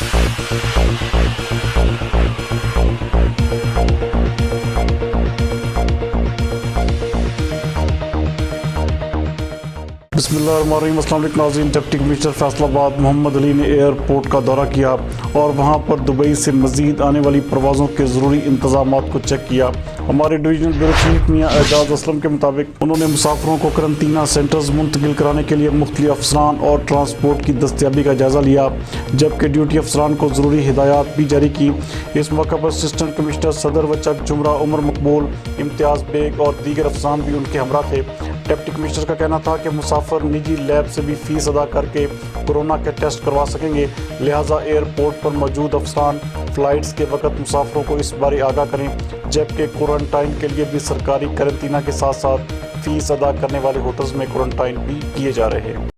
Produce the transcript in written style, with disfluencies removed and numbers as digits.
بسم اللہ الرحمن الرحیم۔ السلام علیکم ناظرین۔ ڈپٹی کمشنر فیصل آباد محمد نے ایئرپورٹ کا دورہ کیا اور وہاں پر دبئی سے مزید آنے والی پروازوں کے ضروری انتظامات کو چیک کیا۔ ہمارے ڈویژنل بیورو چیف میاں اعجاز اسلم کے مطابق انہوں نے مسافروں کو قرنطینہ سینٹرز منتقل کرانے کے لیے مختلف افسران اور ٹرانسپورٹ کی دستیابی کا جائزہ لیا، جبکہ ڈیوٹی افسران کو ضروری ہدایات بھی جاری کی۔ اس موقع پر اسسٹنٹ کمشنر صدر و چک جمرہ عمر مقبول، امتیاز بیگ اور دیگر افسران بھی ان کے ہمراہ تھے۔ ڈپٹی کمشنر کا کہنا تھا کہ مسافر نجی لیب سے بھی فیس ادا کر کے کورونا کے ٹیسٹ کروا سکیں گے، لہٰذا ایئرپورٹ پر موجود افسران فلائٹس کے وقت مسافروں کو اس بارے آگاہ کریں، جبکہ کوارنٹائن کے لیے بھی سرکاری قرنطینہ کے ساتھ ساتھ فیس ادا کرنے والے ہوٹلز میں کوارنٹائن بھی کیے جا رہے ہیں۔